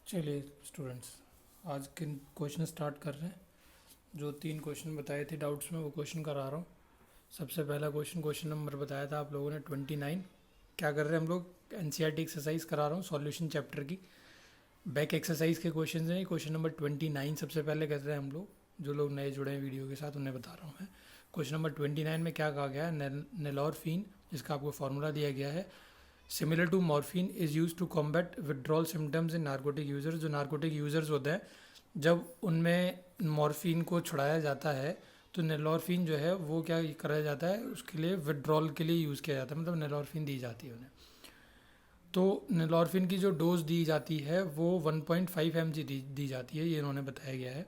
चलिए स्टूडेंट्स, आज के क्वेश्चन स्टार्ट कर रहे हैं। जो 3 क्वेश्चन बताए थे डाउट्स में वो क्वेश्चन करा रहा हूँ। सबसे पहला क्वेश्चन नंबर बताया था आप लोगों ने 29। क्या कर रहे हैं हम लोग? एनसीईआरटी एक्सरसाइज करा रहा हूँ, सॉल्यूशन चैप्टर की बैक एक्सरसाइज के क्वेश्चन हैं। क्वेश्चन नंबर 29 सबसे पहले कर रहे हैं हम लोग। जो लोग नए जुड़े हैं वीडियो के साथ उन्हें बता रहा हूँ मैं। क्वेश्चन नंबर 29 में क्या कहा गया है? नेलोरफिन, जिसका आपको फार्मूला दिया गया है, similar to morphine is use to combat withdrawal symptoms in narcotic users. जो नार्कोटिक यूज़र्स होते हैं, जब उनमें मॉर्फिन को छुड़ाया जाता है तो नेलोरफिन जो है वो क्या कराया जाता है, उसके लिए विड्रॉल के लिए यूज़ किया जाता है, मतलब नेलोरफिन दी जाती है उन्हें। तो नेलोरफिन की जो डोज दी जाती है वो 1.5 mg दी जाती है, ये इन्होंने बताया गया है।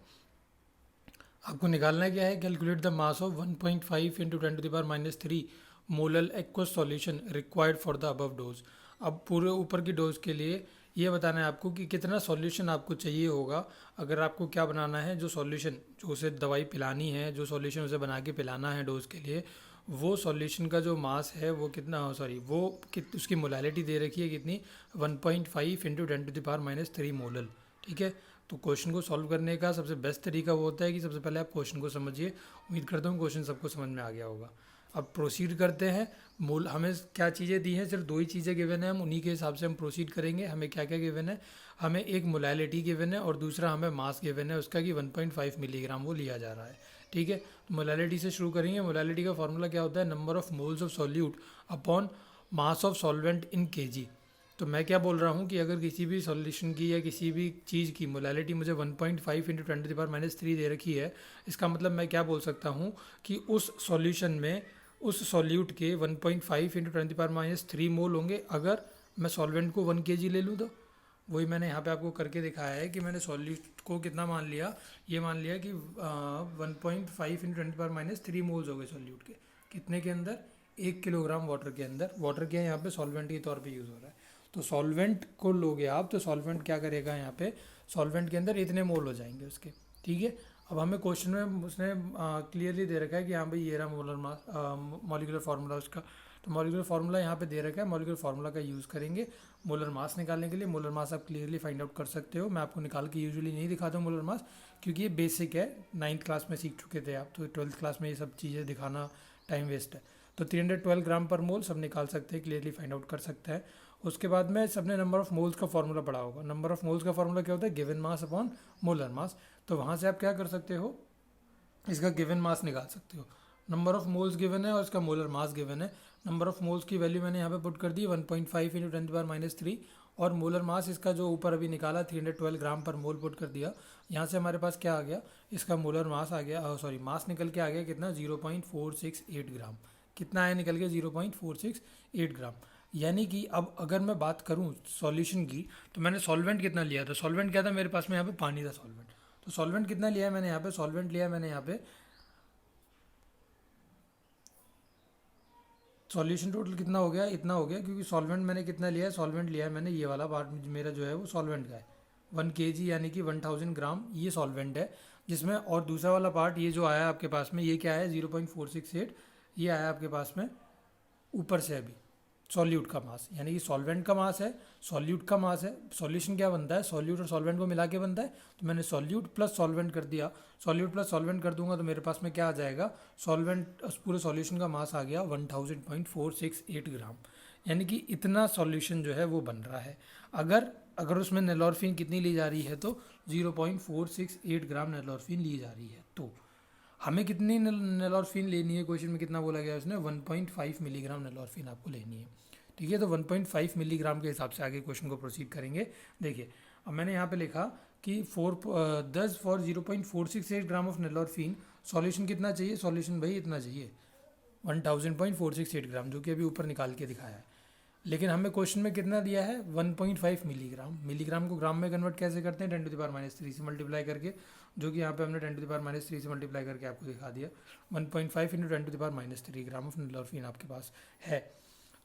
आपको निकालना क्या है? Calculate the mass of 1.5 into 10⁻³ molal aqueous solution required for the above dose. अब पूरे ऊपर की डोज के लिए ये बताना है आपको कि कितना सॉल्यूशन आपको चाहिए होगा। अगर आपको क्या बनाना है, जो सॉल्यूशन जो उसे दवाई पिलानी है, जो सॉल्यूशन उसे बना के पिलाना है डोज के लिए, वो सॉल्यूशन का जो मास है वो कितना, सॉरी वो उसकी मोलैलिटी दे रखी है कितनी, 1.5 इंटू 10⁻³ मोलल। ठीक है। तो क्वेश्चन को सॉल्व करने का सबसे बेस्ट तरीका वो होता है कि सबसे पहले आप क्वेश्चन को समझिए। उम्मीद करता हूँ क्वेश्चन सबको समझ में आ गया होगा। अब प्रोसीड करते हैं। मूल हमें क्या चीज़ें दी हैं? सिर्फ 2 ही चीज़ें गिवन है, हम उन्हीं के हिसाब से हम प्रोसीड करेंगे। हमें क्या क्या गिवन है? हमें एक मोलैलिटी गिवन है और दूसरा हमें मास गिवन है उसका कि 1.5 मिलीग्राम वो लिया जा रहा है। ठीक है। तो मोलैलिटी से शुरू करेंगे। मोलैलिटी का फॉर्मूला क्या होता है? Number of moles of solute upon mass of solvent in KG. तो मैं क्या बोल रहा हूँ कि अगर किसी भी सॉल्यूशन की या किसी भी चीज़ की मोलैलिटी मुझे 1.5 इंटू 10⁻³ दे रखी है, इसका मतलब मैं क्या बोल सकता हूँ कि उस सॉल्यूशन में उस सॉल्यूट के 1.5 इंटू 10⁻³ मोल होंगे। अगर मैं सॉल्वेंट को 1 kg ले लूँ तो वही मैंने यहाँ पे आपको करके दिखाया है कि मैंने सॉल्यूट को कितना मान लिया, ये मान लिया कि 1.5 इंटू 10⁻³ मोल्स हो गए सॉल्यूट के। कितने के अंदर? 1 किलोग्राम वाटर के अंदर। वाटर क्या है यहाँ पे? सॉल्वेंट के तौर पे यूज़ हो रहा है। तो सॉल्वेंट को लोगे आप तो सॉल्वेंट क्या करेगा यहाँ पे? सॉल्वेंट के अंदर इतने मोल हो जाएंगे उसके। ठीक है। अब हमें क्वेश्चन में उसने क्लियरली दे रखा है कि हाँ भाई ये रहा मोलर मास, मॉलिक्यूलर फार्मूला उसका। तो मॉलिक्यूलर फार्मूला यहाँ पे दे रखा है, मॉलिक्यूलर फार्मूला का यूज़ करेंगे मोलर मास निकालने के लिए। मोलर मास आप क्लियरली फाइंड आउट कर सकते हो। मैं आपको निकाल के यूजुअली नहीं दिखाता हूँ मोलर मास, क्योंकि ये बेसिक है, 9th क्लास में सीख चुके थे आप, तो 12th क्लास में ये सब चीज़ें दिखाना टाइम वेस्ट है। तो 312 ग्राम पर मोल सब निकाल सकते हैं, क्लियरली फाइंड आउट कर सकते हैं। उसके बाद में सबने नंबर ऑफ मोल्स का फॉर्मूला पढ़ा होगा। नंबर ऑफ मोल्स का फॉर्मूला क्या होता है? Given mass upon molar mass. तो वहाँ से आप क्या कर सकते हो? इसका गिवन मास निकाल सकते हो। नंबर ऑफ मोल्स गिवन है और इसका मोलर मास गिवन है। नंबर ऑफ मोल्स की वैल्यू मैंने यहाँ पे पुट कर दी 1.5 इंटू 10⁻³ और मोलर मास इसका जो ऊपर अभी निकाला 312 ग्राम पर मोल पुट कर दिया। यहाँ से हमारे पास क्या आ गया? इसका मोलर मास आ गया, सॉरी मास निकल के आ गया कितना? 0.468 ग्राम। कितना आया निकल के? 0.468 ग्राम। यानी कि अब अगर मैं बात करूँ सॉल्यूशन की, तो मैंने सॉल्वेंट कितना लिया था? सॉल्वेंट क्या था मेरे पास में? यहाँ पे पानी था सॉल्वेंट। तो सॉल्वेंट कितना लिया है मैंने यहाँ पे? सॉल्वेंट लिया है मैंने यहाँ पे, सॉल्यूशन टोटल कितना हो गया? इतना हो गया, क्योंकि सॉल्वेंट मैंने कितना लिया है? सॉल्वेंट लिया है मैंने ये वाला पार्ट मेरा जो है वो सॉल्वेंट का है 1 kg, यानी कि 1000 ग्राम ये सॉल्वेंट है जिसमें। और दूसरा वाला पार्ट ये जो आया आपके पास में, ये क्या है? 0.468 ये आया आपके पास में ऊपर से अभी सॉल्यूट का मास, यानी कि सॉल्वेंट का मास है, सॉल्यूट का मास है। सॉल्यूशन क्या बनता है? सॉल्यूट और सॉल्वेंट को मिला के बनता है। तो मैंने सॉल्यूट प्लस सॉल्वेंट कर दिया। सॉल्यूट प्लस सॉल्वेंट कर दूंगा तो मेरे पास में क्या आ जाएगा? सॉल्वेंट पूरे सॉल्यूशन का मास आ गया 1000.468 ग्राम। यानी कि इतना सॉल्यूशन जो है वो बन रहा है। अगर अगर उसमें नेलोरफिन कितनी ली जा रही है? तो 0.468 ग्राम नेलोरफिन ली जा रही है। तो हमें कितनी नेलोरफिन लेनी है? क्वेश्चन में कितना बोला गया है उसने? 1.5 मिलीग्राम नेलोरफिन आपको लेनी है। ठीक है। तो 1.5 मिलीग्राम के हिसाब से आगे क्वेश्चन को प्रोसीड करेंगे। देखिए, अब मैंने यहाँ पे लिखा कि 0.468 ग्राम ऑफ नेलोरफिन सॉल्यूशन कितना चाहिए? सॉल्यूशन भाई इतना चाहिए 1000.468 ग्राम, जो कि अभी ऊपर निकाल के दिखाया है। लेकिन हमें क्वेश्चन में कितना दिया है? 1.5 मिलीग्राम। मिलीग्राम को ग्राम में कन्वर्ट कैसे करते हैं? 10⁻³ से मल्टीप्लाई करके, जो कि यहाँ पे हमने 10⁻³ से मल्टीप्लाई करके आपको दिखा दिया। 1.5 इंटू 10⁻³ ग्राम ऑफ नेलोरफिन आपके पास है।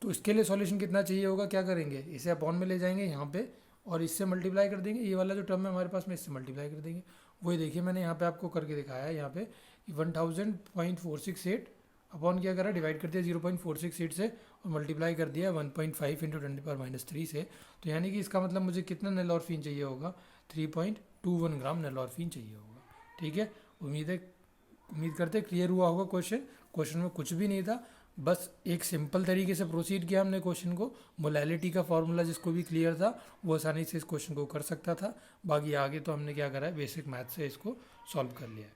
तो इसके लिए सॉल्यूशन कितना चाहिए होगा? क्या करेंगे? इसे अपॉन में ले जाएंगे यहाँ पे और इससे मल्टीप्लाई कर देंगे। ये वाला जो टर्म है हमारे पास में, इससे मल्टीप्लाई कर देंगे। वही देखिए मैंने यहाँ पे आपको करके दिखाया है। यहाँ पे 1000.468 अपॉन क्या करा? डिवाइड कर दिया 0.468 से और मल्टीप्लाई कर दिया 1.5 इंटू 10⁻³ से, तो यानी कि इसका मतलब मुझे कितना नेलॉर्फिन चाहिए होगा, 3.21 ग्राम नेलॉर्फिन चाहिए होगा। ठीक है, उम्मीद करते क्लियर हुआ होगा। क्वेश्चन में कुछ भी नहीं था, बस एक सिंपल तरीके से प्रोसीड किया हमने क्वेश्चन को। मोलैलिटी का फॉर्मूला जिसको भी क्लियर था वो आसानी से इस क्वेश्चन को कर सकता था। बाकी आगे तो हमने क्या करा है, बेसिक मैथ से इसको सॉल्व कर लिया है।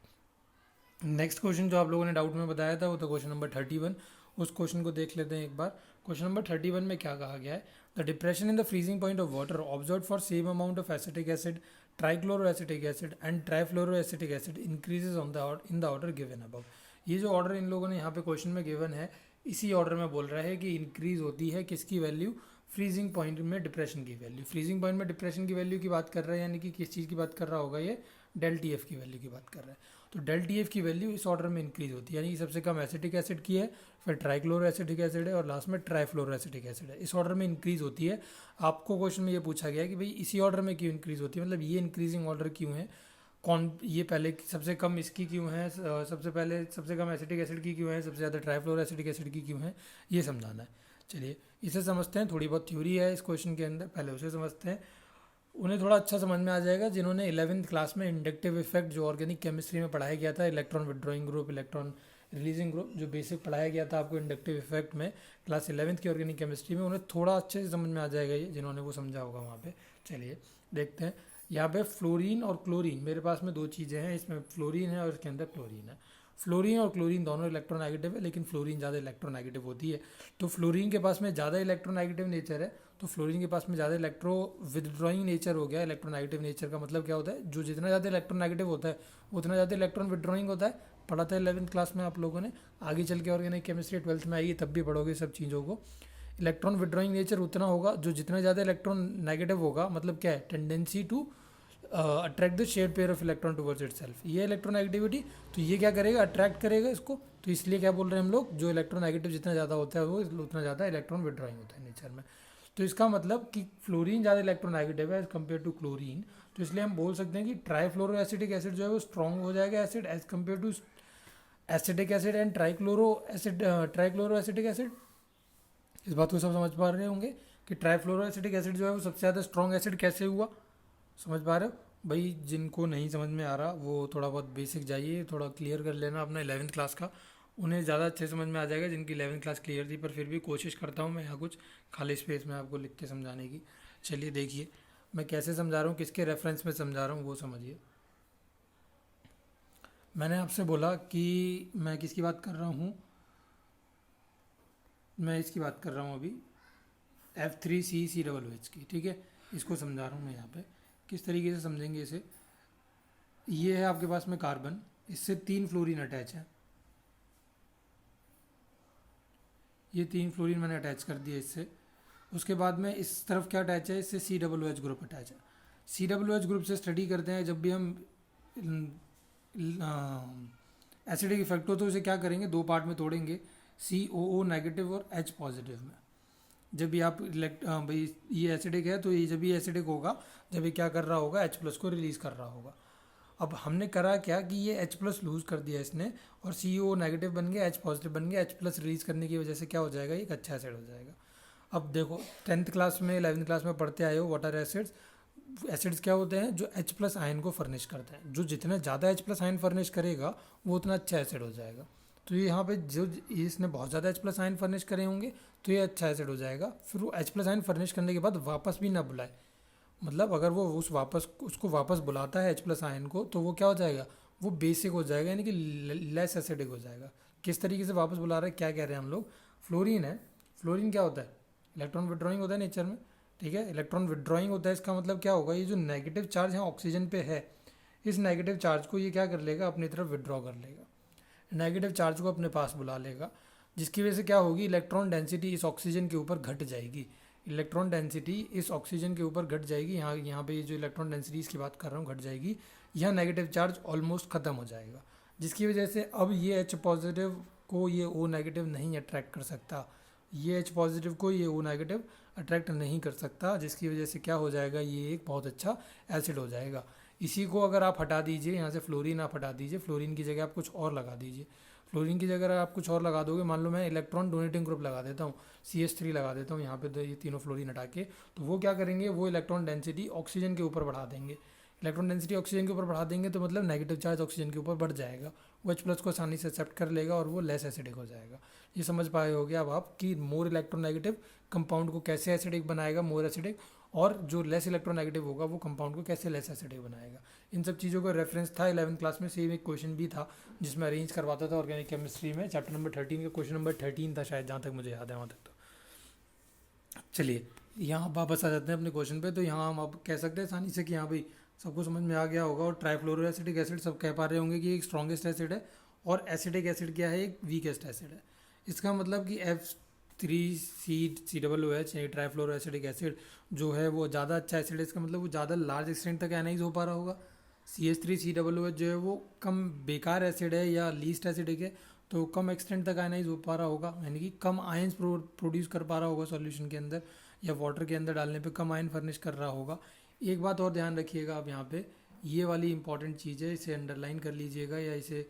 नेक्स्ट क्वेश्चन जो आप लोगों ने डाउट में बताया था वो था क्वेश्चन नंबर 31। उस क्वेश्चन को देख लेते हैं एक बार। क्वेश्चन नंबर 31 में क्या कहा गया है, the depression in the freezing point of water observe for same amount of acetic acid, trichloroacetic acid and trifluoroacetic acid increases in the order given above. ये जो ऑर्डर इन लोगों ने यहाँ पे क्वेश्चन में गिवन है, इसी ऑर्डर में बोल रहा है कि इंक्रीज होती है किसकी वैल्यू, फ्रीजिंग पॉइंट में डिप्रेशन की वैल्यू। फ्रीजिंग पॉइंट में डिप्रेशन की वैल्यू की बात कर रहा है, यानी कि किस चीज़ की बात कर रहा होगा, ये डेल टी एफ की वैल्यू की बात कर रहा है। तो डेल टी एफ की वैल्यू इस ऑर्डर में इंक्रीज होती है, यानी कि सबसे कम एसिटिक एसिड की है, फिर ट्राइक्लोरोएसिटिक एसिड है और लास्ट में ट्राइफ्लोरोएसिटिक एसिड है। इस ऑर्डर में इंक्रीज होती है। आपको क्वेश्चन में ये पूछा गया है कि भाई इसी ऑर्डर में क्यों इंक्रीज होती है, मतलब ये इंक्रीजिंग ऑर्डर क्यों है, कौन ये पहले सबसे कम इसकी क्यों है, सबसे कम एसिटिक एसिड की क्यों है, सबसे ज़्यादा ट्राइफ्लोरोएसिटिक एसिड की क्यों है, ये समझाना है। चलिए इसे समझते हैं। थोड़ी बहुत थ्योरी है इस क्वेश्चन के अंदर, पहले उसे समझते हैं। उन्हें थोड़ा अच्छा समझ में आ जाएगा जिन्होंने 11वीं क्लास में इंडक्टिव इफेक्ट जो ऑर्गेनिक केमिस्ट्री में पढ़ाया गया था, electron withdrawing group, electron releasing group, जो बेसिक पढ़ाया गया था आपको इंडक्टिव इफेक्ट में क्लास 11वीं की ऑर्गेनिक केमिस्ट्री में, उन्हें थोड़ा अच्छे से समझ में आ जाएगा ये, जिन्होंने वो समझा होगा वहाँ पे। चलिए देखते हैं। यहाँ पे फ्लोरीन और क्लोरीन, मेरे पास में दो चीज़ें हैं, इसमें फ्लोरीन है और इसके अंदर क्लोरीन है। फ्लोरीन और क्लोरीन दोनों इलेक्ट्रोनेगेटिव है, लेकिन फ्लोरीन ज़्यादा इलेक्ट्रोनेगेटिव होती है। तो फ्लोरीन के पास में ज़्यादा इलेक्ट्रोनेगेटिव नेचर है, तो फ्लोरीन के पास में ज़्यादा इलेक्ट्रो विदड्रॉइंग नेचर हो गया। इलेक्ट्रोनेगेटिव नेचर का मतलब क्या होता है, जो जितना ज़्यादा इलेक्ट्रोनेगेटिव होता है उतना ज़्यादा इलेक्ट्रॉन विदड्रॉइंग होता है। पढ़ा था 11वीं क्लास में आप लोगों ने, आगे चल के ऑर्गेनिक केमिस्ट्री 12th में आएगी तब भी पढ़ोगे सब चीज़ों को। इलेक्ट्रॉन विदड्रॉइंग नेचर उतना होगा, जो जितना ज़्यादा इलेक्ट्रॉन नेगेटिव होगा, मतलब क्या है, tendency to attract the share pair of electron towards itself, ये इलेक्ट्रोनेगेटिविटी। तो ये क्या करेगा, अट्रैक्ट करेगा इसको। तो इसलिए क्या बोल रहे हैं हम लोग, जो इलेक्ट्रोनेगेटिव जितना ज़्यादा होता है वो उतना ज़्यादा इलेक्ट्रॉन विड्रॉइंग होता है नेचर में। तो इसका मतलब कि फ्लोरीन ज़्यादा इलेक्ट्रोनेगेटिव है एज कम्पेयर टू क्लोरीन, तो इसलिए हम बोल सकते हैं कि ट्राइफ्लोरोएसिटिक एसिड जो है वो स्ट्रॉन्ग हो जाएगा acid as compare to acetic acid and trichloroacetic acid. इस बात को सब समझ पा रहे होंगे कि ट्राइफ्लोरोएसिटिक एसिड जो है वो सबसे ज़्यादा स्ट्रॉन्ग एसिड कैसे हुआ, समझ पा रहे हो भाई। जिनको नहीं समझ में आ रहा वो थोड़ा बहुत बेसिक जाइए, थोड़ा क्लियर कर लेना अपना 11वीं क्लास का, उन्हें ज़्यादा अच्छे समझ में आ जाएगा जिनकी 11वीं क्लास क्लियर थी। पर फिर भी कोशिश करता हूँ मैं यहाँ कुछ खाली स्पेस में आपको लिख के समझाने की। चलिए देखिए मैं कैसे समझा रहा हूँ, किसके रेफरेंस में समझा रहा हूँ वो समझिए। मैंने आपसे बोला कि मैं किसकी बात कर रहा हूँ, मैं इसकी बात कर रहा हूँ अभी F3CCOOH की। ठीक है, इसको समझा रहा हूँ मैं यहाँ पे, किस तरीके से समझेंगे इसे। ये है आपके पास में कार्बन, इससे 3 फ्लोरीन अटैच है, ये 3 फ्लोरीन मैंने अटैच कर दिया इससे। उसके बाद में इस तरफ क्या अटैच है, इससे COOH ग्रुप अटैच है। COOH ग्रुप से स्टडी करते हैं जब भी हम एसिडिक इफेक्ट हो तो इसे क्या करेंगे, 2 पार्ट में तोड़ेंगे, COO नेगेटिव और H पॉजिटिव में। जब भी आप भाई ये एसिडिक है तो ये जब भी एसिडिक होगा, जब ये क्या कर रहा होगा, H+ को रिलीज़ कर रहा होगा। अब हमने करा क्या कि ये H+ लूज़ कर दिया इसने और CO नेगेटिव बन गया, H पॉजिटिव बन गया। H+ रिलीज़ करने की वजह से क्या हो जाएगा, एक अच्छा एसिड हो जाएगा। अब देखो 10th क्लास में 11th क्लास में पढ़ते आए हो व्हाट आर एसिड्स। एसिड्स क्या होते हैं, जो H+ आयन को फर्निश करते हैं। जो जितना ज़्यादा H+ आयन फर्निश करेगा वो उतना अच्छा एसिड हो जाएगा। तो ये यहाँ पे जो इसने बहुत ज़्यादा H+ आयन फर्निश करे होंगे तो ये अच्छा एसिड हो जाएगा। फिर वो H+ आयन फर्निश करने के बाद वापस भी ना बुलाए, मतलब अगर वो उसको वापस बुलाता है H+ आयन को, तो वो क्या हो जाएगा, वो बेसिक हो जाएगा, यानी कि लेस एसिडिक हो जाएगा। किस तरीके से वापस बुला रहे हैं, क्या कह रहे हैं हम लोग, फ्लोरीन है, फ्लोरीन क्या होता है, इलेक्ट्रॉन विड्रॉइंग होता है नेचर में। ठीक है, इलेक्ट्रॉन विड्रॉइंग होता है, इसका मतलब क्या होगा, ये जो नेगेटिव चार्ज है ऑक्सीजन पे है, इस नेगेटिव चार्ज को ये क्या कर लेगा, अपनी तरफ विड्रॉ कर लेगा, नेगेटिव चार्ज को अपने पास बुला लेगा, जिसकी वजह से क्या होगी, इलेक्ट्रॉन डेंसिटी इस ऑक्सीजन के ऊपर घट जाएगी। इलेक्ट्रॉन डेंसिटी इस ऑक्सीजन के ऊपर घट जाएगी, यहाँ पे जो इलेक्ट्रॉन डेंसिटी की बात कर रहा हूँ घट जाएगी। यह नेगेटिव चार्ज ऑलमोस्ट ख़त्म हो जाएगा, जिसकी वजह से अब ये H पॉजिटिव को ये O नेगेटिव नहीं अट्रैक्ट कर सकता, ये H पॉजिटिव को ये O नेगेटिव अट्रैक्ट नहीं कर सकता, जिसकी वजह से क्या हो जाएगा, ये एक बहुत अच्छा एसिड हो जाएगा। इसी को अगर आप हटा दीजिए यहाँ से, फ्लोरीन आप हटा दीजिए, फ्लोरीन की जगह आप कुछ और लगा दीजिए, फ्लोरीन की जगह आप कुछ और लगा दोगे, मान लो मैं इलेक्ट्रॉन डोनेटिंग ग्रुप लगा देता हूँ, CH3 लगा देता हूँ यहाँ पे, तो ये तीनों फ्लोरीन हटा के, तो वो क्या करेंगे, वो इलेक्ट्रॉन डेंसिटी ऑक्सीजन के ऊपर बढ़ा देंगे। इलेक्ट्रॉन डेंसिटी ऑक्सीजन के ऊपर बढ़ा देंगे तो मतलब नेगेटिव चार्ज ऑक्सीजन के ऊपर बढ़ जाएगा, वो H+ को आसानी से एक्सेप्ट कर लेगा और वो लेस एसिडिक हो जाएगा। ये समझ पाए होगे अब आप कि मोर इलेक्ट्रोनेगेटिव कंपाउंड को कैसे एसिडिक बनाएगा, मोर एसिडिक, और जो लेस इलेक्ट्रोनेगेटिव होगा वो कंपाउंड को कैसे लेस एसिडिक बनाएगा। इन सब चीज़ों का रेफरेंस था 11th क्लास में, सेम एक क्वेश्चन भी था जिसमें अरेंज करवाता था ऑर्गेनिक केमिस्ट्री में, चैप्टर नंबर 13 का क्वेश्चन नंबर 13 था शायद, जहाँ तक मुझे याद है वहाँ तक। तो चलिए यहाँ वापस आ जाते हैं अपने क्वेश्चन पे। तो यहाँ हम अब कह सकते हैं आसानी से कि हाँ भाई सबको समझ में आ गया होगा, और ट्राइफ्लोरोएसिटिक एसिड सब कह पा रहे होंगे कि एक स्ट्रॉन्गेस्ट एसिड है, और एसिडिक एसिड क्या है, एक वीकेस्ट एसिड है। इसका मतलब कि F3COOH ट्राइफ्लोरोएसिटिक एसिड जो है वो ज़्यादा अच्छा एसिड है, इसका मतलब वो ज़्यादा लार्ज एक्सटेंट तक एनाइज हो पा रहा होगा। CH3COOH जो है वो कम बेकार एसिड है या लीस्ट एसिडिक है, तो कम एक्सटेंट तक आयनाइज हो पा रहा होगा, यानी कि कम आयंस प्रोड्यूस कर पा रहा होगा सॉल्यूशन के अंदर, या वाटर के अंदर डालने पे कम आयन फर्निश कर रहा होगा। एक बात और ध्यान रखिएगा आप यहाँ पे, ये वाली इंपॉर्टेंट चीज़ है, इसे अंडरलाइन कर लीजिएगा या इसे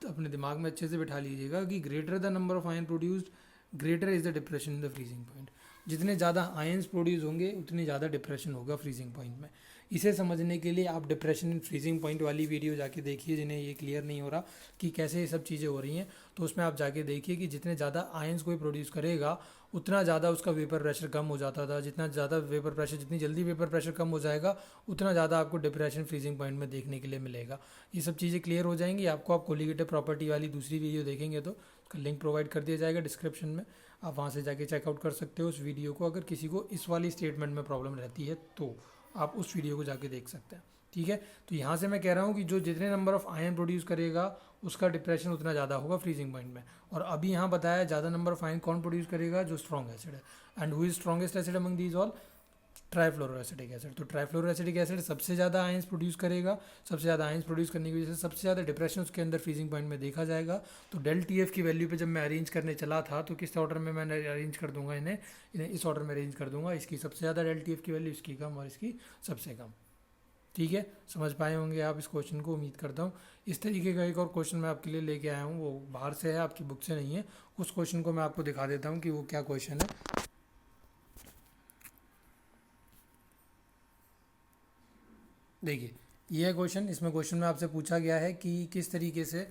अपने दिमाग में अच्छे से बैठा लीजिएगा कि greater the number of ion produced greater is the depression in the freezing point. जितने ज़्यादा आयंस प्रोड्यूस होंगे उतनी ज़्यादा डिप्रेशन होगा फ्रीजिंग पॉइंट में। इसे समझने के लिए आप डिप्रेशन इन फ्रीजिंग पॉइंट वाली वीडियो जाके देखिए, जिन्हें ये क्लियर नहीं हो रहा कि कैसे ये सब चीज़ें हो रही हैं, तो उसमें आप जाके देखिए कि जितने ज़्यादा आयंस कोई प्रोड्यूस करेगा उतना ज़्यादा उसका वेपर प्रेशर कम हो जाता था। जितना ज़्यादा वेपर प्रेशर, जितनी जल्दी वेपर प्रेशर कम हो जाएगा उतना ज़्यादा आपको डिप्रेशन फ्रीजिंग पॉइंट में देखने के लिए मिलेगा। ये सब चीज़ें क्लियर हो जाएंगी आपको। आप कोलिगेटिव प्रॉपर्टी वाली दूसरी वीडियो देखेंगे तो उसका लिंक प्रोवाइड कर दिया जाएगा डिस्क्रिप्शन में, आप वहाँ से जाके चेकआउट कर सकते हो उस वीडियो को। अगर किसी को इस वाली स्टेटमेंट में प्रॉब्लम रहती है तो आप उस वीडियो को जाके देख सकते हैं, ठीक है। तो यहाँ से मैं कह रहा हूँ कि जो जितने नंबर ऑफ आयन प्रोड्यूस करेगा उसका डिप्रेशन उतना ज़्यादा होगा फ्रीजिंग पॉइंट में। और अभी यहाँ बताया ज़्यादा नंबर ऑफ आयन कौन प्रोड्यूस करेगा, जो स्ट्रॉन्ग एसिड है। And who is strongest acid among these all, trifluoroacetic acid. तो ट्राइफ्लोरोएसिटिक एसिड सबसे ज़्यादा आयंस प्रोड्यूस करेगा, सबसे ज़्यादा आयंस प्रोड्यूस करने की वजह से सबसे ज़्यादा डिप्रेशन उसके अंदर फ्रीजिंग पॉइंट में देखा जाएगा। तो डेल TF की वैल्यू पे जब मैं अरेंज करने चला था तो किस ऑर्डर में मैंने अरेंज कर दूंगा, इन्हें इस ऑर्डर में अरेंज कर दूंगा, इसकी सबसे ज़्यादा डेल TF की वैल्यू, इसकी कम और इसकी सबसे कम, ठीक है। समझ पाए होंगे आप इस क्वेश्चन को, उम्मीद करता हूँ। इस तरीके का एक और क्वेश्चन मैं आपके लिए लेके आया हूँ, वो बाहर से है, आपकी बुक से नहीं है। उस क्वेश्चन को मैं आपको दिखा देता हूँ कि वो क्या क्वेश्चन है। देखिए ये है क्वेश्चन, इसमें क्वेश्चन में आपसे पूछा गया है कि किस तरीके से,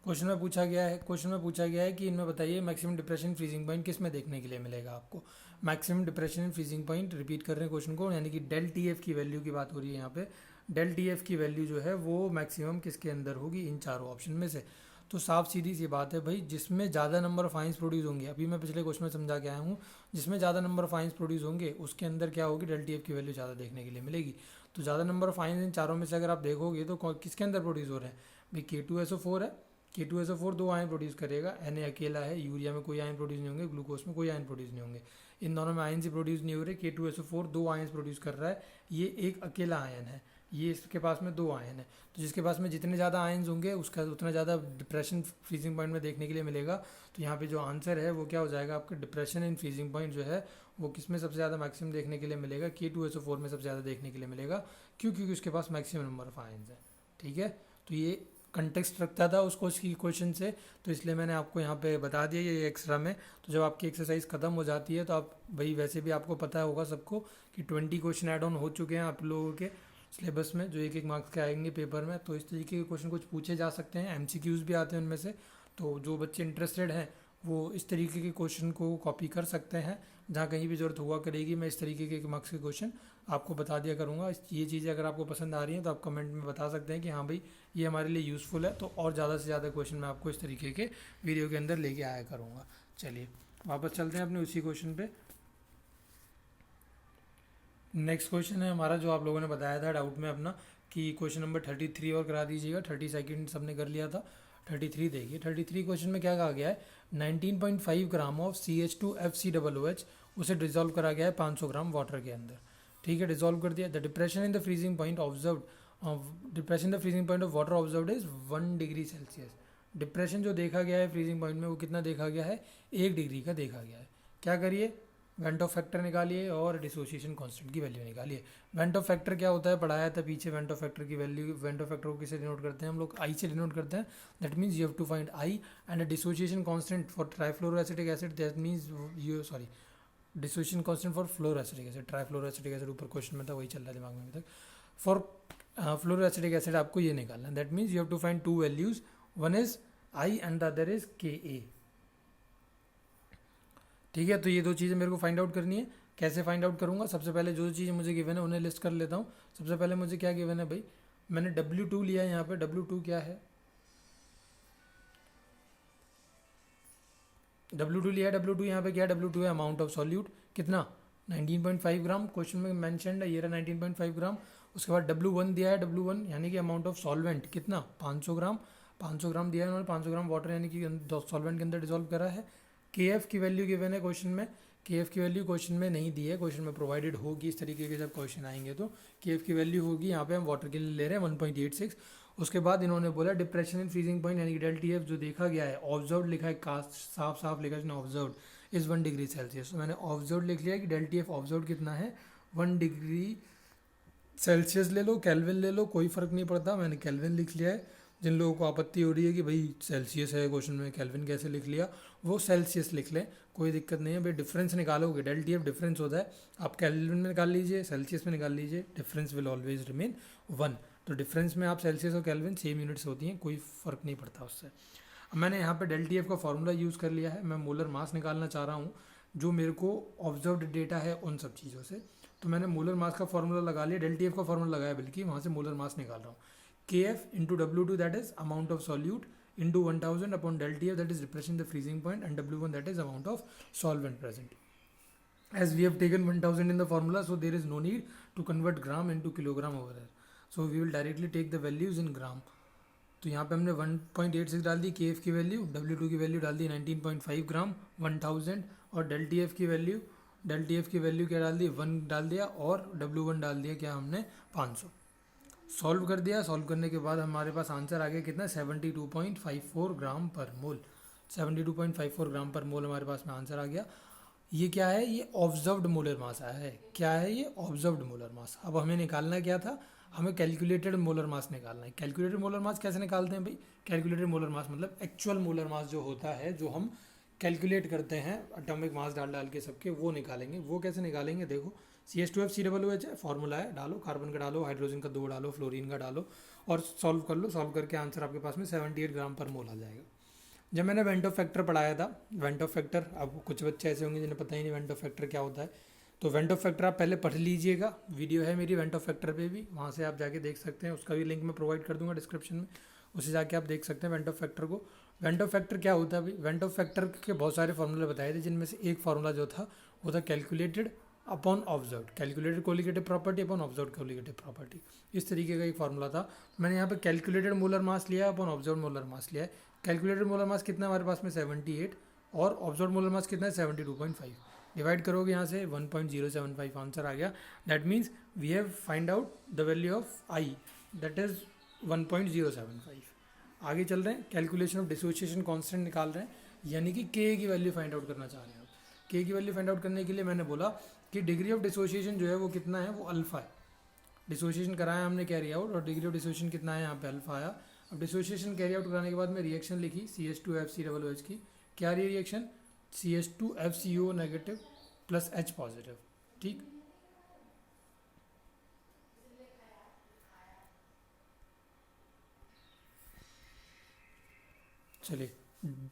क्वेश्चन में पूछा गया है कि इनमें बताइए मैक्सिमम डिप्रेशन फ्रीजिंग पॉइंट किस में देखने के लिए मिलेगा आपको। Maximum depression freezing point, repeat कर रहे हैं क्वेश्चन को, यानी कि डेल TF की वैल्यू की बात हो रही है यहाँ पे। डेल TF की वैल्यू जो है वो मैक्सिमम किसके अंदर होगी, इन चारों ऑप्शन में से। तो साफ सीधी सी बात है भाई, जिसमें ज़्यादा नंबर ऑफ आइंस प्रोड्यूस होंगे, अभी मैं पिछले क्वेश्चन में समझा के आया हूँ, जिसमें ज़्यादा नंबर ऑफ आइंस प्रोड्यूस होंगे उसके अंदर क्या होगी, डेल TF की वैल्यू ज़्यादा देखने के लिए मिलेगी। तो ज़्यादा नंबर ऑफ आइंस इन चारों में से अगर आप देखोगे तो किसके अंदर प्रोड्यूस हो रहे हैं भाई, K2SO4 है। K2SO4 दो आयन प्रोड्यूस करेगा, Na अकेला है, यूरिया में कोई आयन प्रोड्यूस नहीं होंगे, ग्लूकोज में कोई आयन प्रोड्यूस नहीं होंगे, इन दोनों में आयन ही प्रोड्यूस नहीं हो रहे। K2SO4 दो आयन प्रोड्यूस कर रहा है, ये एक अकेला आयन है, ये इसके पास में दो आयन है। तो जिसके पास में जितने ज़्यादा आयन्स होंगे उसका उतना ज़्यादा डिप्रेशन फ्रीजिंग पॉइंट में देखने के लिए मिलेगा। तो यहाँ पे जो आंसर है वो क्या हो जाएगा आपका, डिप्रेशन इन फ्रीजिंग पॉइंट जो है वो किस में सबसे ज़्यादा मैक्सिमम देखने के लिए मिलेगा, K2SO4 में सबसे ज़्यादा देखने के लिए मिलेगा। क्यों, क्योंकि उसके पास मैक्सिमम नंबर ऑफ आयन्स है, ठीक है। तो ये कंटेक्स्ट रखता था उस क्वेश्चन से, तो इसलिए मैंने आपको यहाँ पे बता दिया ये एक्स्ट्रा में। तो जब आपकी एक्सरसाइज ख़त्म हो जाती है तो आप भाई, वैसे भी आपको पता होगा सबको कि 20 क्वेश्चन ऐड ऑन हो चुके हैं आप लोगों के सिलेबस में, जो एक मार्क्स के आएंगे पेपर में। तो इस तरीके के क्वेश्चन कुछ पूछे जा सकते हैं, MCQs भी आते हैं उनमें से। तो जो बच्चे इंटरेस्टेड हैं वो इस तरीके के क्वेश्चन को कॉपी कर सकते हैं, जहाँ कहीं भी ज़रूरत हुआ करेगी मैं इस तरीके के मार्क्स के क्वेश्चन आपको बता दिया करूँगा। ये चीज़ें अगर आपको पसंद आ रही हैं तो आप कमेंट में बता सकते हैं कि हाँ भाई ये हमारे लिए यूज़फुल है, तो और ज़्यादा से ज़्यादा क्वेश्चन मैं आपको इस तरीके के वीडियो के अंदर लेके आया करूँगा। चलिए वापस चलते हैं अपने उसी क्वेश्चन पे। नेक्स्ट क्वेश्चन है हमारा, जो आप लोगों ने बताया था डाउट में अपना कि क्वेश्चन नंबर 33 और करा दीजिएगा। 30 सेकेंड सबने कर लिया था, 33 देखिए। 33 क्वेश्चन में क्या कहा गया है, 19.5 ग्राम ऑफ CH2FCOOH उसे डिजोल्व करा गया है 500 ग्राम वाटर के अंदर, ठीक है। डिजोल्व कर दिया। The depression in the freezing point observed, depression the freezing point of water observed is 1 degree Celsius. Depression जो देखा गया है फ्रीजिंग पॉइंट में वो कितना देखा गया है, 1 डिग्री का देखा गया है। क्या करिए, वेंट ऑफ फैक्टर निकालिए और डिसोसिएशन कांस्टेंट की वैल्यू निकालिए। वेंट ऑफ फैक्टर क्या होता है, पढ़ाया था पीछे। वेंट ऑफ फैक्टर की वैल्यू, वेंट ऑफ फैक्टर को किसे डिनोट करते हैं हम लोग, आई से डिनोट करते हैं। That means you have to find I and a dissociation constant for trifluoroacetic acid, that means you sorry dissociation constant for fluoroacetic acid. Trifluoroacetic acid ऊपर क्वेश्चन में था, वही चल रहा है दिमाग में अभी तक। फॉर फ्लोरोएसिटिक एसिड आपको ये निकालना है। That means you have to find two values, one is I and the other is K A. ठीक है, तो ये दो चीज़ें मेरे को फाइंड आउट करनी है। कैसे फाइंड आउट करूँगा, सबसे पहले जो चीज़ें मुझे गिवन है उन्हें लिस्ट कर लेता हूँ। सबसे पहले मुझे क्या गिवन है भाई, मैंने W2 लिया है यहाँ पे। W2 क्या है, W2 लिया है। W2 यहाँ पे क्या है, W2 है अमाउंट ऑफ सॉल्यूट, कितना 19.5 ग्राम, क्वेश्चन में मैंशनड है, ये रहा 19.5 ग्राम। उसके बाद W1 दिया है, W1 यानी कि अमाउंट ऑफ सॉल्वेंट कितना 500 ग्राम, 500 ग्राम दिया है उन्होंने, 500 ग्राम वाटर यानी कि सॉल्वेंट के अंदर डिजोल्व करा है। KF की वैल्यू गिवन है क्वेश्चन में, KF की वैल्यू क्वेश्चन में नहीं दी है, क्वेश्चन में प्रोवाइडेड होगी। इस तरीके के जब क्वेश्चन आएंगे तो KF की वैल्यू होगी, यहाँ पे हम वाटर के लिए ले रहे हैं 1.86। उसके बाद इन्होंने बोला डिप्रेशन इन फ्रीजिंग पॉइंट यानी कि डेल्टा टीएफ जो देखा गया है, ऑब्जर्व लिखा है, कास्ट साफ साफ लिखा है ऑब्जर्व इज 1 डिग्री सेल्सियस। तो मैंने ऑब्जर्व लिख लिया कि डेल्टा टीएफ ऑब्जर्व कितना है 1 डिग्री सेल्सियस। ले लो केल्विन ले लो, कोई फ़र्क नहीं पड़ता, मैंने केल्विन लिख लिया है। जिन लोगों को आपत्ति हो रही है कि भाई सेल्सियस है क्वेश्चन में, केल्विन कैसे लिख लिया, वो सेल्सियस लिख लें, कोई दिक्कत नहीं है भाई। डिफरेंस निकालोगे, डेल्टा टीएफ डिफरेंस होता है, आप केल्विन में निकाल लीजिए, सेल्सियस में निकाल लीजिए, डिफरेंस विल ऑलवेज रिमेन 1। तो डिफरेंस में आप सेल्सियस और केल्विन सेम यूनिट्स होती हैं, कोई फ़र्क नहीं पड़ता उससे। अब मैंने यहाँ पे डेल्टा टीएफ का फॉर्मूला यूज़ कर लिया है, मैं मोलर मास निकालना चाह रहा हूँ जो मेरे को ऑब्जर्व्ड डेटा है उन सब चीज़ों से। तो मैंने मोलर मास का फॉर्मूला लगा लिया, डेल्टा टीएफ का फॉर्मूला लगाया, बल्कि वहाँ से मोलर मास निकाल रहा हूँ। KF into W2 that is amount of solute into 1000 upon delta TF that is depression the freezing point and W1 that is amount of solvent present. As we have taken 1000 in the formula, so there is no need to convert gram into kilogram over here. So we will directly take the values in gram. तो यहाँ पे हमने 1.86 डाल दी KF की value, W2 की value डाल दी 19.5 ग्राम 1000, और delta TF की वैल्यू क्या डाल दी 1 डाल दिया, और W1 डाल दिया क्या हमने 500। सॉल्व कर दिया, सॉल्व करने के बाद हमारे पास आंसर आ गया कितना 72.54 ग्राम पर मोल। 72.54 ग्राम पर मोल हमारे पास में आंसर आ गया। ये क्या है, ये ऑब्जर्व्ड मोलर मास आया है। क्या है ये, ऑब्जर्व्ड मोलर मास। अब हमें निकालना क्या था, हमें कैलकुलेटेड मोलर मास निकालना है। कैलकुलेटेड मोलर मास कैसे निकालते हैं भाई, कैलकुलेटेड मोलर मास मतलब एक्चुअल मोलर मास जो होता है, जो हम कैलकुलेट करते हैं एटॉमिक मास डाल डाल के सबके, वो निकालेंगे। वो कैसे निकालेंगे, देखो CH2FCOOH है, फॉर्मूला है, डालो, कार्बन का डालो, हाइड्रोजन का 2 डालो, फ्लोरीन का डालो, और सॉल्व कर लो। सॉल्व करके आंसर आपके पास में 78 ग्राम पर मोल आ जाएगा। जब मैंने वेंट ऑफ फैक्टर पढ़ाया था, वेंट ऑफ फैक्टर, अब कुछ बच्चे ऐसे होंगे जिन्हें पता ही नहीं वेंट ऑफ फैक्टर क्या होता है, तो वेंट ऑफ फैक्टर आप पहले पढ़ लीजिएगा। वीडियो है मेरी वेंट ऑफ फैक्टर पे भी, वहाँ से आप जाके देख सकते हैं, उसका भी लिंक मैं प्रोवाइड कर दूंगा डिस्क्रिप्शन में, उससे जाके आप देख सकते हैं वेंट ऑफ फैक्टर को। वेंट ऑफ फैक्टर क्या होता है भाई, वेंट ऑफ फैक्टर के बहुत सारे फॉर्मूले बताए थे, जिनमें से एक फार्मूला जो था वो था calculated upon observed, calculated colligative property upon observed colligative property. इस तरीके का एक फार्मूला था। मैंने यहाँ पे कैलकुलेटेड मोलर मास लिया अपॉन ऑब्जर्व्ड मोलर मास लिया है। कैलकुलेटेड मोलर मास कितना है हमारे पास में 78, और ऑब्जर्व्ड मोलर मास कितना है 72.5। डिवाइड करोगे यहाँ से 1.075 आंसर आ गया। That means we have find out the value of I, that is 1.075। आगे चल रहे हैं, कैलकुलेशन ऑफ डिसोसिएशन कांस्टेंट निकाल रहे हैं, यानी कि के की वैल्यू फाइंड आउट करना चाह रहे हैं। के की वैल्यू फाइंड आउट करने के लिए मैंने बोला कि डिग्री ऑफ डिसोसिएशन जो है वो कितना है, वो अल्फा है। डिसोसिएशन कराया हमने कैरी आउट, और डिग्री ऑफ डिसोसिएशन कितना है, यहाँ पे अल्फा आया। अब डिसोसिएशन कैरी आउट कराने के बाद में रिएक्शन लिखी CH2FCOOH की। क्या reaction, CH2FCO negative plus H positive. ठीक, चलिए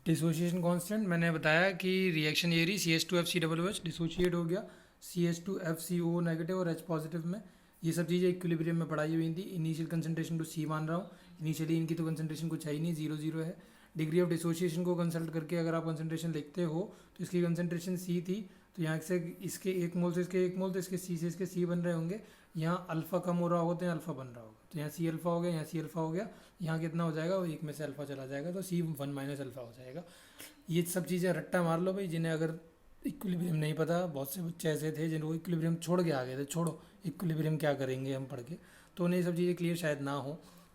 डिसोसिएशन कांस्टेंट मैंने बताया कि रिएक्शन ये रही, CH2FCOOH डिसोशिएट हो गया CH2FCO नेगेटिव और H पॉजिटिव में। ये सब चीज़ें इक्विलिब्रियम में पढ़ाई हुई थी। इनिशियल कंसंट्रेशन को C मान रहा हूँ, इनिशियली इनकी तो कंसंट्रेशन कुछ है ही नहीं, 0 है। डिग्री ऑफ डिसोसिएशन को कंसल्ट करके अगर आप कंसंट्रेशन लिखते हो तो इसकी कंसंट्रेशन C थी, तो यहाँ से इसके 1 मोल से इसके 1 मोल, तो इसके C से इसके C बन रहे होंगे। यहाँ अल्फ़ा कम हो रहा होगा तो यहाँ अल्फ़ा बन रहा होगा, तो यहाँ C अल्फ़ा हो गया, यहाँ C अल्फ़ा हो गया, यहाँ कितना हो जाएगा, वो 1 में से अल्फ़ा चला जाएगा, तो C1 माइनस अल्फ़ा हो जाएगा। ये सब चीज़ें रट्टा मार लो भाई, जिन्हें अगर इक्विलिब्रियम नहीं पता, बहुत से बच्चे ऐसे थे जिनको इक्विलिब्रियम छोड़ के आ गए थे, छोड़ो इक्विलिब्रियम क्या करेंगे हम पढ़ के, तो उन्हें ये सब चीज़ें क्लियर शायद ना हो,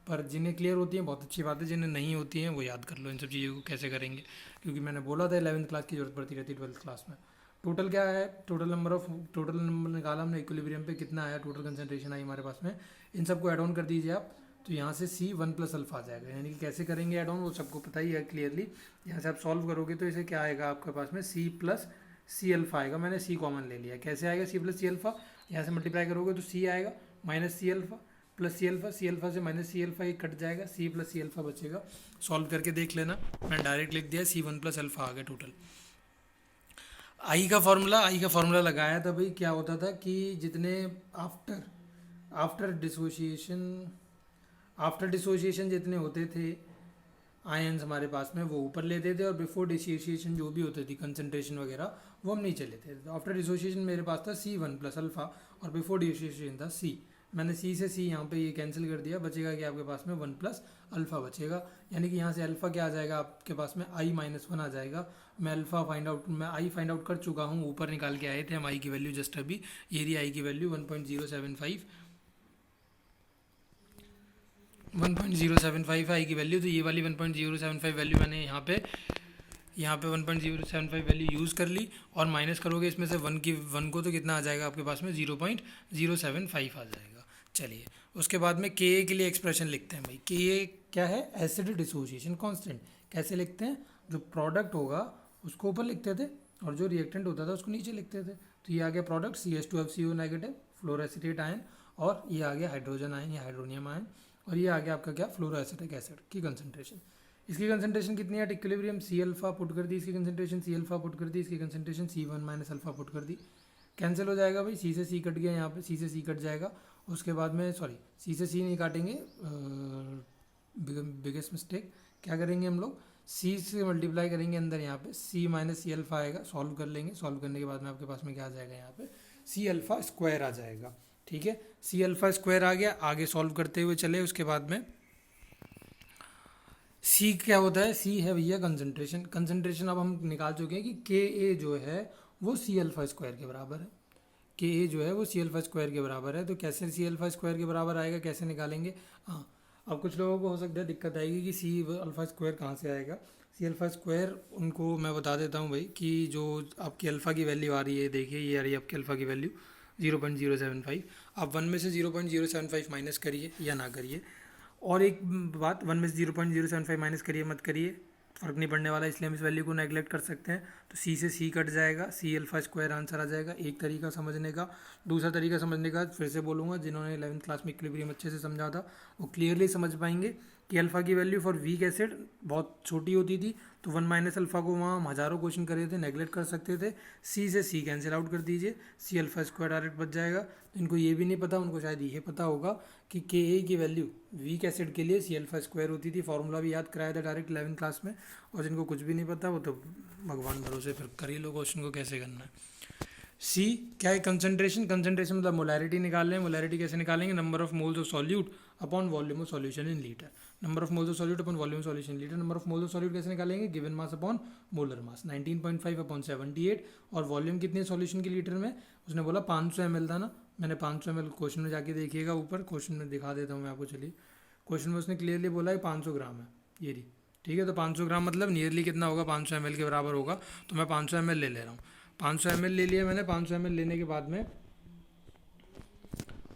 पर जिन्हें क्लियर होती हैं बहुत अच्छी बात है, जिन्हें नहीं होती हैं वो याद कर लो इन सब चीज़ों को कैसे करेंगे, क्योंकि मैंने बोला था 11th क्लास की जरूरत पड़ती रहती 12th क्लास में। टोटल क्या है, टोटल नंबर निकाला हमने इक्विलिब्रियम पे, कितना आया टोटल कंसंट्रेशन आई हमारे पास में, इन सबको ऐड ऑन कर दीजिए आप, तो यहाँ से C 1 प्लस अल्फा आ जाएगा। यानी कि कैसे करेंगे ऐड ऑन वो सबको पता ही है क्लियरली। यहाँ से आप सॉल्व करोगे तो इसे क्या आएगा आपके पास में C प्लस C अल्फा आएगा। मैंने C कॉमन ले लिया। कैसे आएगा C प्लस C अल्फा, यहाँ से मल्टीप्लाई करोगे तो C आएगा minus C alpha plus C alpha से माइनस C अल्फा कट जाएगा, C प्लस C अल्फा बचेगा। सॉल्व करके देख लेना, मैं डायरेक्ट लिख दिया C 1 प्लस अल्फा आ गया टोटल। आई का फॉर्मूला लगाया था भाई, क्या होता था कि जितने आफ्टर डिसोसिएशन जितने होते थे आयंस हमारे पास में, वो ऊपर लेते थे, और बिफोर डिसोसिएशन जो भी होती थी कंसंट्रेशन वगैरह वो हम नीचे लेते थे। तो आफ्टर डिसोसिएशन मेरे पास था C 1 प्लस अल्फा और बिफोर डिसोसिएशन था C। मैंने C से C यहाँ पे ये कैंसिल कर दिया, बचेगा कि आपके पास में 1 प्लस अल्फा बचेगा। यानी कि यहाँ से अल्फा क्या आ जाएगा आपके पास में I माइनस 1 आ जाएगा। मैं I फाइंड आउट कर चुका हूँ, ऊपर निकाल के आए थे हम I की वैल्यू जस्ट अभी। ये रही I की वैल्यू 1.075 है I की वैल्यू। तो ये वाली 1.075 वैल्यू मैंने यहाँ पे 1.075 वैल्यू यूज़ कर ली, और माइनस करोगे इसमें से 1 को, तो कितना आ जाएगा आपके पास में 0.075 आ जाएगा। चलिए उसके बाद में Ka के लिए एक्सप्रेशन लिखते हैं भाई। Ka क्या है, एसिड डिसोसिएशन कांस्टेंट। कैसे लिखते हैं, जो प्रोडक्ट होगा उसको ऊपर लिखते थे और जो रिएक्टेंट होता था उसको नीचे लिखते थे। तो ये आ गया प्रोडक्ट CH2FCO नेगेटिव फ्लोरोएसिटेट आयन, और ये आ गया हाइड्रोजन आयन या हाइड्रोनियम आयन, और ये आ गया आपका क्या, फ्लोरोएसिटिक एसिड की कंसंट्रेशन। इसकी कंसंट्रेशन कितनी है, इक्विलिब्रियम C अल्फा पुट कर दी, इसकी कंसंट्रेशन C अल्फा पुट कर दी, इसकी concentration C1 minus alpha put कर दी। कैंसिल हो जाएगा भाई, C से C कट गया, यहाँ पे C से C कट जाएगा। उसके बाद में C से C नहीं काटेंगे, बिगेस्ट मिस्टेक। क्या करेंगे हम लोग, C से मल्टीप्लाई करेंगे अंदर, यहाँ पे C माइनस C अल्फा आएगा। सॉल्व कर लेंगे, सॉल्व करने के बाद में आपके पास में क्या आ जाएगा, यहाँ पे C अल्फा स्क्वायर आ जाएगा। ठीक है, C अल्फा स्क्वायर आ गया। आगे सॉल्व करते हुए चले, उसके बाद में C क्या होता है, C है भैया कंसंट्रेशन अब हम निकाल चुके हैं कि Ka जो है वो C अल्फा स्क्वायर के बराबर है। Ka जो है वो C अल्फा स्क्वायर के बराबर है। तो कैसे C अल्फा स्क्वायर के बराबर आएगा, कैसे निकालेंगे। हाँ, अब कुछ लोगों को हो सकता है दिक्कत आएगी कि C अल्फा स्क्वायर कहाँ से आएगा। C अल्फा स्क्वायर उनको मैं बता देता हूँ भाई, कि जो आपकी अल्फ़ा की वैल्यू आ रही है, देखिए ये आ रही है आपकी अल्फ़ा की वैल्यू 0.075। आप 1 में से 0.075 माइनस करिए या ना करिए। और एक बात, 1 में से 0.075 माइनस करिए मत करिए, फ़र्क नहीं पड़ने वाला, इसलिए हम इस वैल्यू को नेगलेक्ट कर सकते हैं। तो C से C कट जाएगा, C अल्फा स्क्वायर आंसर आ जाएगा। एक तरीका समझने का। दूसरा तरीका समझने का फिर से बोलूँगा, जिन्होंने 11th क्लास में इक्विलिब्रियम अच्छे से समझा था वो क्लियरली समझ पाएंगे कि अल्फ़ा की वैल्यू फॉर वीक एसिड बहुत छोटी होती थी। तो 1 माइनस अल्फ़ा को वहाँ हम हज़ारों क्वेश्चन करे थे, नेगलेक्ट कर सकते थे। C से C कैंसिल आउट कर दीजिए, C अल्फा स्क्वायर डायरेक्ट बच जाएगा। तो इनको ये भी नहीं पता, उनको शायद ये पता होगा कि Ka की वैल्यू वीक एसिड के लिए C अल्फा स्क्वायर होती थी। फार्मूला भी याद कराया था डायरेक्ट 11th क्लास में। और जिनको कुछ भी नहीं पता वो तो भगवान भरोसे, फिर कर ही लो क्वेश्चन को कैसे करना है। C क्या है, कंसंट्रेशन मतलब मोलैरिटी निकाल लें। मोलैरिटी कैसे निकालेंगे, number of moles of solute upon volume of solution in litre. Number of moles of solute upon volume of solution in litre. Number of moles of solute कैसे निकालेंगे, given mass upon molar mass 19.5 upon 78। और volume कितनी है solution के litre में, उसने बोला 500 ml था ना। मैंने 500 ml क्वेश्चन में जाके देखिएगा, ऊपर क्वेश्चन में दिखा देता हूँ मैं आपको। चलिए, क्वेश्चन में उसने क्लियरली बोला है 500 ग्राम है ये रही। ठीक है, तो 500 ग्राम मतलब नियरली कितना होगा, 500 ml के बराबर होगा। तो मैं 500 ml ले ले रहा हूँ। 500 ml ले लिया मैंने। 500 ml लेने के बाद में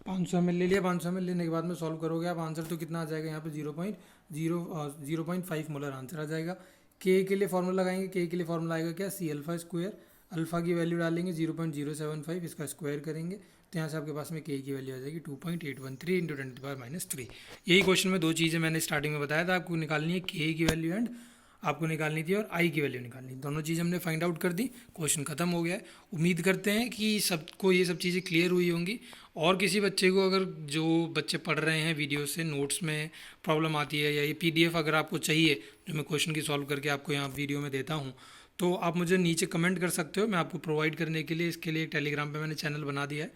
500 ml ले लिया। 500 ml लेने के बाद में सॉल्व करोगे आप, आंसर तो कितना आ जाएगा यहाँ पे 0.5 मोलर आंसर आ जाएगा। के लिए फॉर्मूला लगाएंगे, के लिए फॉर्मूला आएगा क्या, C अल्फा स्क्वायर। अल्फा की वैल्यू डालेंगे 0.075, इसका स्क्वायर करेंगे तो यहाँ से आपके पास में के की वैल्यू आ जाएगी 2.813 इंटू 10⁻³ यही क्वेश्चन में दो चीज़ें मैंने स्टार्टिंग में बताया था, आपको निकालनी है के की वैल्यू एंड आपको निकालनी थी और आई की वैल्यू निकालनी थी। दोनों चीज़ हमने फाइंड आउट कर दी, क्वेश्चन खत्म हो गया है। उम्मीद करते हैं कि सबको ये सब चीज़ें क्लियर हुई होंगी। और किसी बच्चे को, अगर जो बच्चे पढ़ रहे हैं वीडियो से, नोट्स में प्रॉब्लम आती है या ये PDF अगर आपको चाहिए जो मैं क्वेश्चन की सॉल्व करके आपको यहाँ वीडियो में देता हूँ, तो आप मुझे नीचे कमेंट कर सकते हो। मैं आपको प्रोवाइड करने के लिए, इसके लिए एक टेलीग्राम पे मैंने चैनल बना दिया है।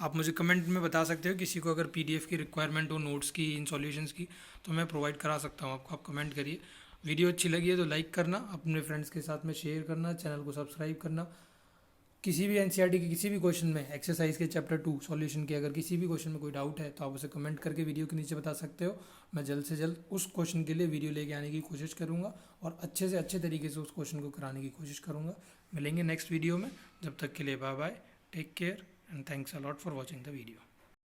आप मुझे कमेंट में बता सकते हो किसी को अगर PDF की रिक्वायरमेंट हो नोट्स की, इन सॉल्यूशंस की, तो मैं प्रोवाइड करा सकता हूँ आपको। आप कमेंट करिए। वीडियो अच्छी लगी है तो लाइक करना, अपने फ्रेंड्स के साथ में शेयर करना, चैनल को सब्सक्राइब करना। किसी भी एनसीईआरटी के किसी भी क्वेश्चन में, एक्सरसाइज के चैप्टर 2 सॉल्यूशन के, अगर किसी भी क्वेश्चन में कोई डाउट है तो आप उसे कमेंट करके वीडियो के नीचे बता सकते हो। मैं जल्द से जल्द उस क्वेश्चन के लिए वीडियो लेके आने की कोशिश करूँगा और अच्छे से अच्छे तरीके से उस क्वेश्चन को कराने की कोशिश करूँगा। मिलेंगे नेक्स्ट वीडियो में, जब तक के लिए bye bye, take care and thanks a lot for watching the video.